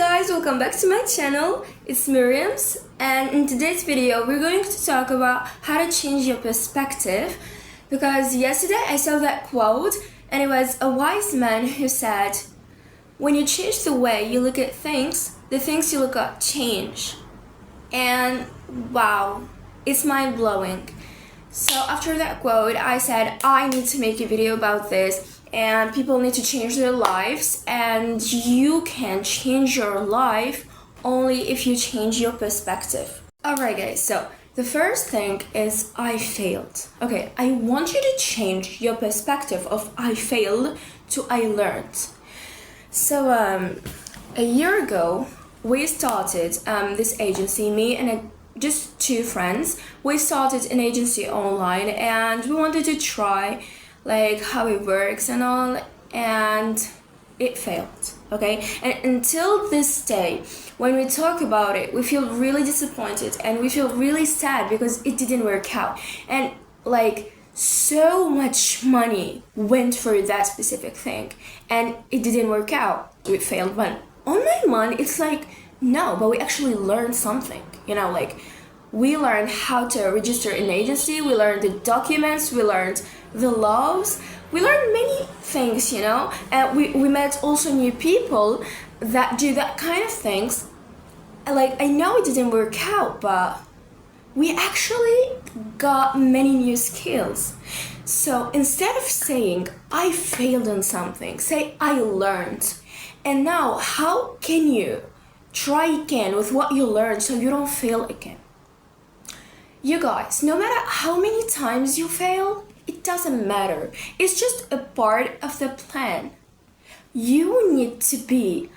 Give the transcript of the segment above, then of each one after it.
guys, welcome back to my channel. It's Miriam's, and in today's video we're going to talk about how to change your perspective, because yesterday I saw that quote and it was a wise man who said, when you change the way you look at things, the things you look at change. And wow, it's mind-blowing. So after that quote, I said I need to make a video about this, and people need to change their lives, and you can change your life only if you change your perspective. Alright guys, so the first thing is I failed. Okay, I want you to change your perspective of I failed to I learned. So a year ago we started this agency, me and just two friends. We started an agency online and we wanted to try like how it works and all, and it failed. Okay, and until this day when we talk about it, we feel really disappointed and we feel really sad because it didn't work out, and like so much money went for that specific thing and it didn't work out. It failed. But on my mind it's like, no, but we actually learned something, you know, like we learned how to register an agency, we learned the documents, we learned the laws, we learned many things, you know, and we met also new people that do that kind of things. Like, I know it didn't work out, but we actually got many new skills. So instead of saying I failed on something, say I learned. And now how can you try again with what you learned so you don't fail again? You guys, no matter how many times you fail, it doesn't matter. It's just a part of the plan. You need to be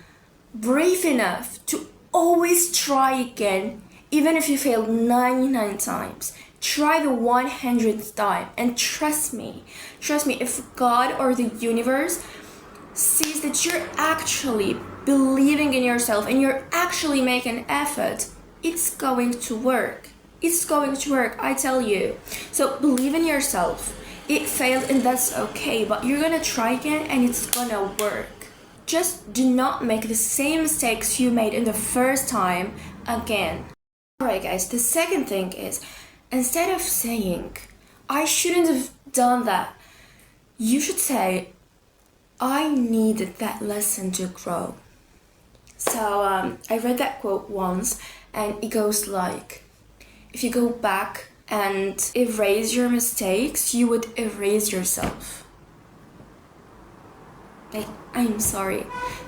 brave enough to always try again, even if you failed 99 times. Try the 100th time, and trust me, if God or the universe sees that you're actually believing in yourself and you're actually making an effort, it's going to work. It's going to work, I tell you. So believe in yourself. It failed and that's okay, but you're gonna try again and it's gonna work. Just do not make the same mistakes you made in the first time again. Alright guys, the second thing is, instead of saying, I shouldn't have done that, you should say, I needed that lesson to grow. So I read that quote once and it goes like, if you go back and erase your mistakes, you would erase yourself. Like, I'm sorry.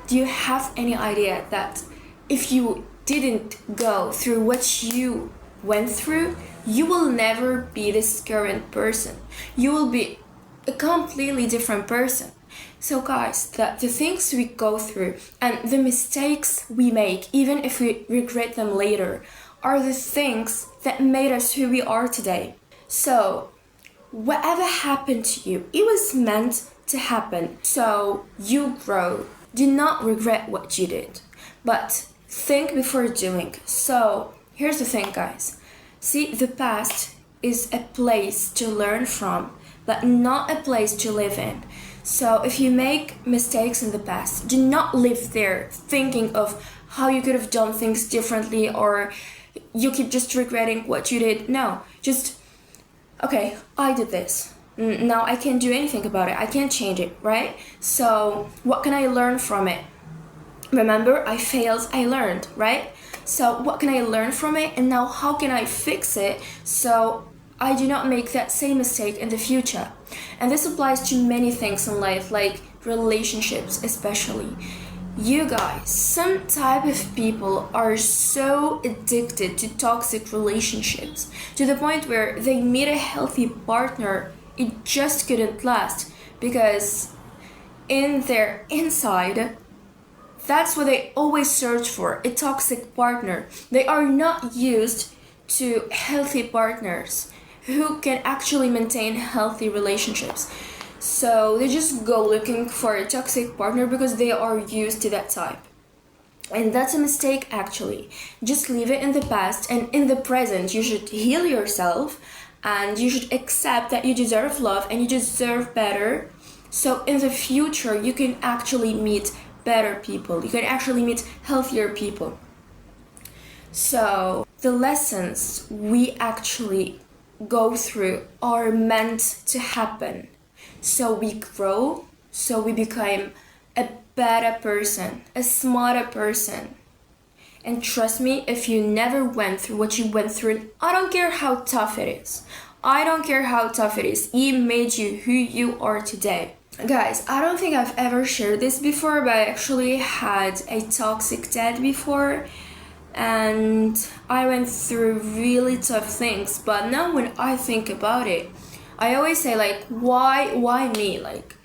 Do you have any idea that if you didn't go through what you went through, you will never be this current person. You will be a completely different person. So guys, the things we go through and the mistakes we make, even if we regret them later, are the things that made us who we are today. So whatever happened to you, it was meant to happen. So you grow. Do not regret what you did, but think before doing. So here's the thing, guys. See, the past is a place to learn from, but not a place to live in. So if you make mistakes in the past, do not live there thinking of how you could have done things differently, or you keep just regretting what you did. No, just, okay, I did this. Now I can't do anything about it. I can't change it, right? So what can I learn from it? Remember, I failed, I learned, right? So what can I learn from it? And now how can I fix it so I do not make that same mistake in the future? And this applies to many things in life, like relationships especially. You guys, some type of people are so addicted to toxic relationships to the point where they meet a healthy partner, it just couldn't last, because in their inside, that's what they always search for, a toxic partner. They are not used to healthy partners who can actually maintain healthy relationships. So they just go looking for a toxic partner because they are used to that type. And that's a mistake actually. Just leave it in the past, and in the present you should heal yourself and you should accept that you deserve love and you deserve better. So in the future you can actually meet better people. You can actually meet healthier people. So the lessons we actually go through are meant to happen. So we grow, so we become a better person, a smarter person. And trust me, if you never went through what you went through, I don't care how tough it is. I don't care how tough it is. It made you who you are today. Guys, I don't think I've ever shared this before, but I actually had a toxic dad before. And I went through really tough things. But now when I think about it, I always say like, why me? Like,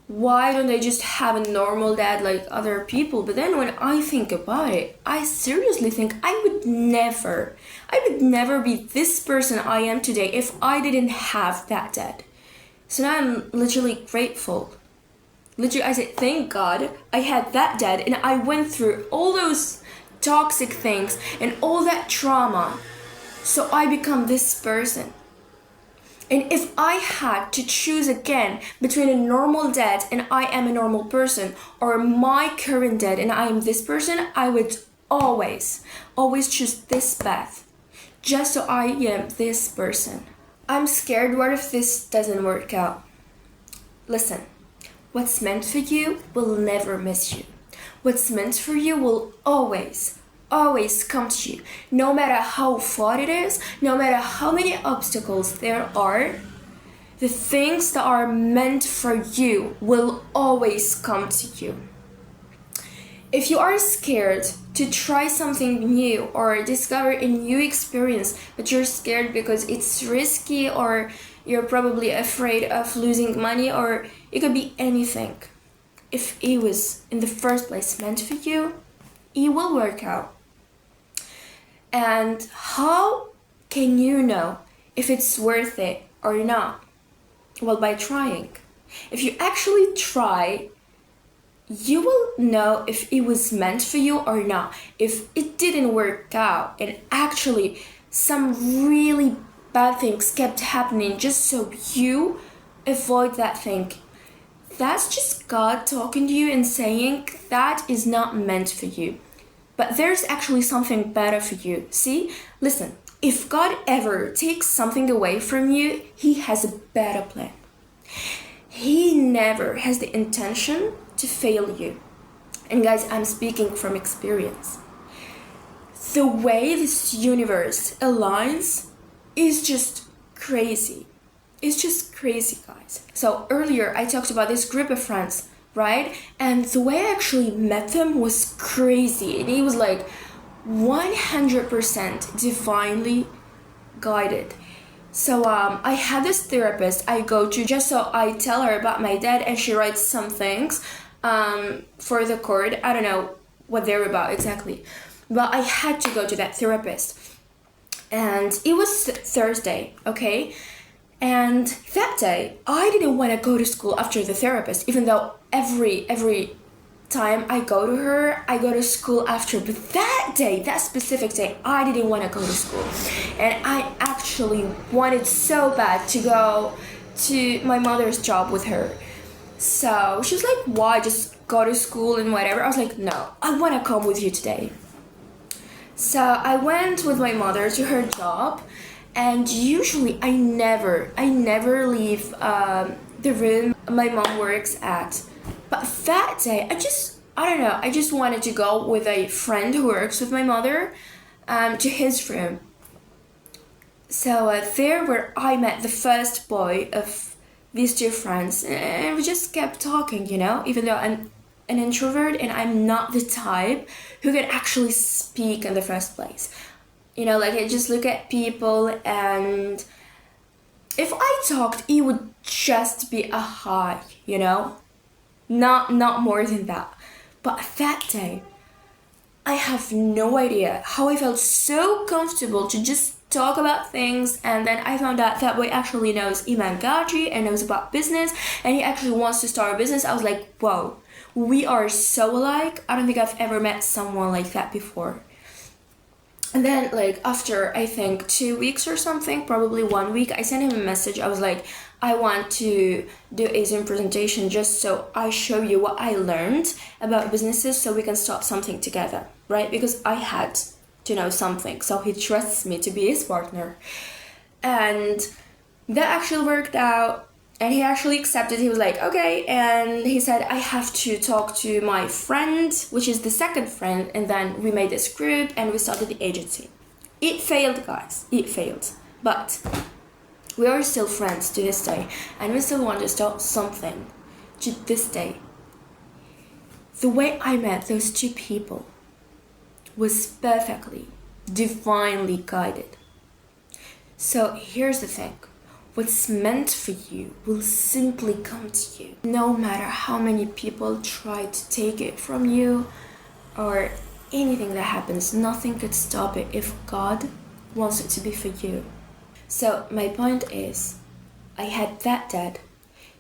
why don't I just have a normal dad like other people? But then when I think about it, I seriously think I would never be this person I am today if I didn't have that dad. So now I'm literally grateful. Literally, I say, thank God I had that dad and I went through all those toxic things and all that trauma. So I become this person. And if I had to choose again between a normal dad and I am a normal person, or my current dad and I am this person, I would always choose this path. Just so I am this person. I'm scared, what if this doesn't work out? Listen, what's meant for you will never miss you. What's meant for you will always come to you. No matter how far it is, no matter how many obstacles there are, the things that are meant for you will always come to you. If you are scared to try something new or discover a new experience, but you're scared because it's risky, or you're probably afraid of losing money, or it could be anything. If it was in the first place meant for you, it will work out. And how can you know if it's worth it or not? Well, by trying. If you actually try, you will know if it was meant for you or not. If it didn't work out and actually some really bad things kept happening just so you avoid that thing, that's just God talking to you and saying that is not meant for you. But there's actually something better for you. See? Listen, if God ever takes something away from you, He has a better plan. He never has the intention to fail you. And guys, I'm speaking from experience. The way this universe aligns is just crazy. It's just crazy, guys. So earlier I talked about this group of friends, right? And the way I actually met them was crazy. And it was like 100% divinely guided. So I had this therapist I go to just so I tell her about my dad, and she writes some things for the court. I don't know what they're about exactly, but I had to go to that therapist. And it was Thursday, okay? And that day, I didn't want to go to school after the therapist, even though every time I go to her, I go to school after. But that day, that specific day, I didn't want to go to school. And I actually wanted so bad to go to my mother's job with her. So she was like, why? Just go to school and whatever. I was like, no, I want to come with you today. So I went with my mother to her job. And usually I never leave the room my mom works at. But that day, I just wanted to go with a friend who works with my mother to his room. So there where I met the first boy of these two friends, and we just kept talking, you know, even though I'm an introvert and I'm not the type who can actually speak in the first place. You know, like I just look at people, and if I talked, it would just be a hi, you know? Not more than that. But that day, I have no idea how I felt so comfortable to just talk about things, and then I found out that boy actually knows Iman Gadzhi and knows about business, and he actually wants to start a business. I was like, whoa, we are so alike. I don't think I've ever met someone like that before. And then, like, after, I think, 2 weeks or something, probably 1 week, I sent him a message. I was like, I want to do a Zoom presentation just so I show you what I learned about businesses so we can start something together, right? Because I had to know something, so he trusts me to be his partner. And that actually worked out, and he actually accepted. He was like, okay, and he said, I have to talk to my friend, which is the second friend, and then we made this group and we started the agency. It failed, guys, it failed, but we are still friends to this day, and we still want to start something to this day. The way I met those two people was perfectly, divinely guided. So here's the thing. What's meant for you will simply come to you. No matter how many people try to take it from you or anything that happens, nothing could stop it if God wants it to be for you. So my point is, I had that dad,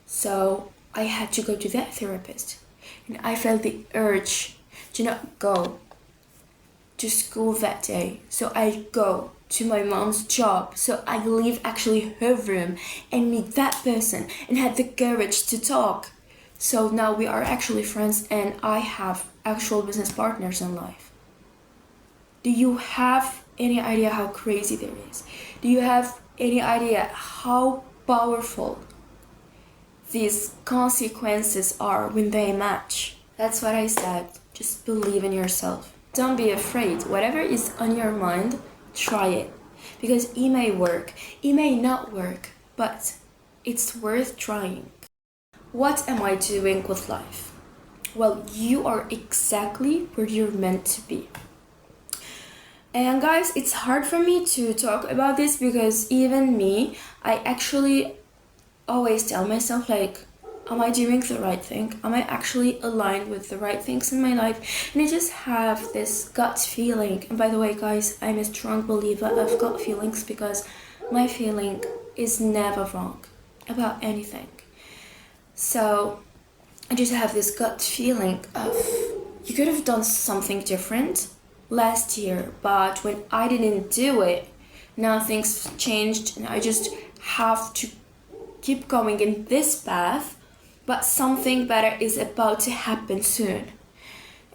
so I had to go to that therapist. And I felt the urge to not go to school that day. So I go to my mom's job. So I leave actually her room and meet that person and had the courage to talk. So now we are actually friends and I have actual business partners in life. Do you have any idea how crazy there is? Do you have any idea how powerful these consequences are when they match? That's what I said. Just believe in yourself. Don't be afraid. Whatever is on your mind, try it. Because it may work, it may not work, but it's worth trying. What am I doing with life? Well, you are exactly where you're meant to be. And guys, it's hard for me to talk about this because even me, I actually always tell myself like, am I doing the right thing? Am I actually aligned with the right things in my life? And I just have this gut feeling. And by the way, guys, I'm a strong believer of gut feelings because my feeling is never wrong about anything. So I just have this gut feeling of you could have done something different last year, but when I didn't do it, now things changed and I just have to keep going in this path, but something better is about to happen soon.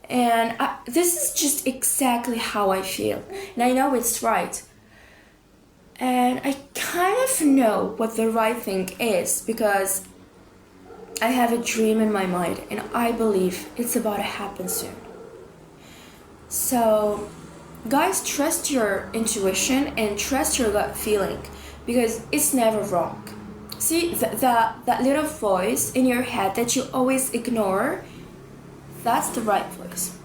And this is just exactly how I feel, and I know it's right. And I kind of know what the right thing is because I have a dream in my mind and I believe it's about to happen soon. So guys, trust your intuition and trust your gut feeling because it's never wrong. See, that little voice in your head that you always ignore, that's the right voice.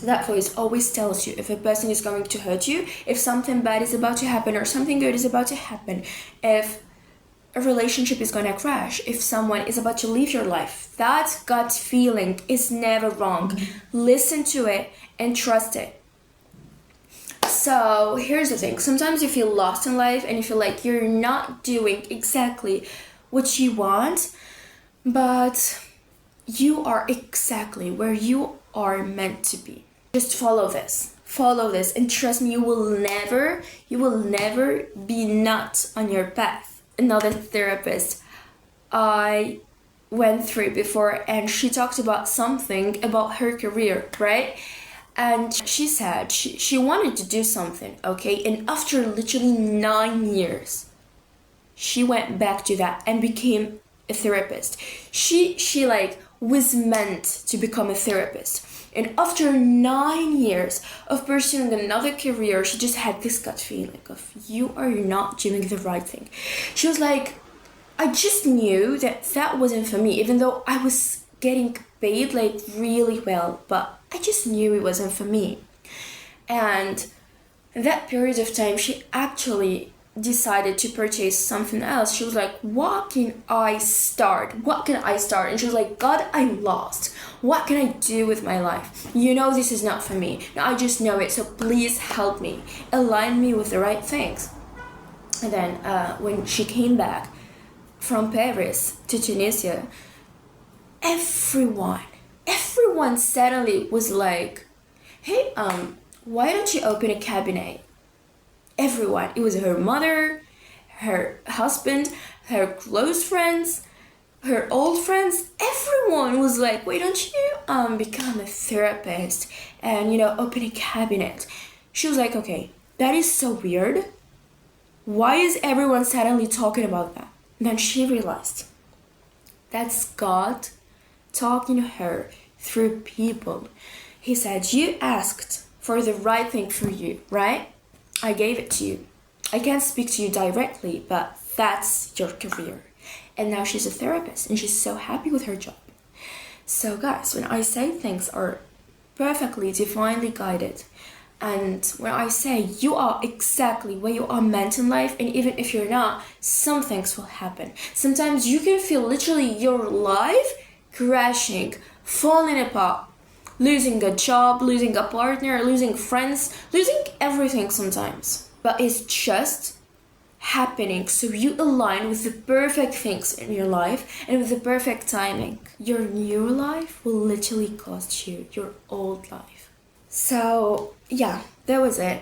That voice always tells you if a person is going to hurt you, if something bad is about to happen or something good is about to happen, if a relationship is going to crash, if someone is about to leave your life. That gut feeling is never wrong. Listen to it and trust it. So here's the thing. Sometimes you feel lost in life and you feel like you're not doing exactly what you want, but you are exactly where you are meant to be. Just follow this and trust me, you will never be not on your path. Another therapist I went through before, and she talked about something about her career, right? And she said she wanted to do something, okay? And after literally 9 years, she went back to that and became a therapist. She like was meant to become a therapist. And after 9 years of pursuing another career, she just had this gut feeling of you are not doing the right thing. She was like, I just knew that wasn't for me, even though I was getting paid like really well, but I just knew it wasn't for me. And in that period of time, she actually decided to purchase something else. She was like, what can I start? And she was like, God, I'm lost. What can I do with my life? You know this is not for me. Now I just know it, so please help me. Align me with the right things. And then when she came back from Paris to Tunisia, everyone suddenly was like, hey, why don't you open a cabinet? Everyone. It was her mother, her husband, her close friends, her old friends, everyone was like, why don't you become a therapist and, open a cabinet? She was like, okay, that is so weird. Why is everyone suddenly talking about that? And then she realized that's God talking to her through people. He said, you asked for the right thing for you, right? I gave it to you. I can't speak to you directly, but that's your career. And now she's a therapist and she's so happy with her job. So guys, when I say things are perfectly divinely guided, and when I say you are exactly where you are meant in life, and even if you're not, some things will happen. Sometimes you can feel literally your life crashing, falling apart, losing a job, losing a partner, losing friends, losing everything sometimes. But it's just happening, so you align with the perfect things in your life and with the perfect timing. Your new life will literally cost you your old life. So yeah, that was it.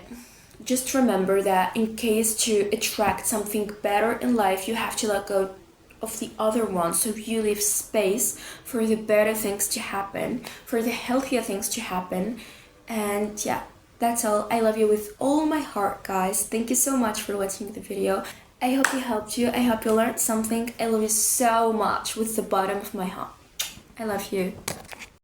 Just remember that in case to attract something better in life, you have to let go of the other one, so you leave space for the better things to happen, for the healthier things to happen. And yeah, that's all. I love you with all my heart, guys. Thank you so much for watching the video. I hope it helped you. I hope you learned something. I love you so much with the bottom of my heart. I love you.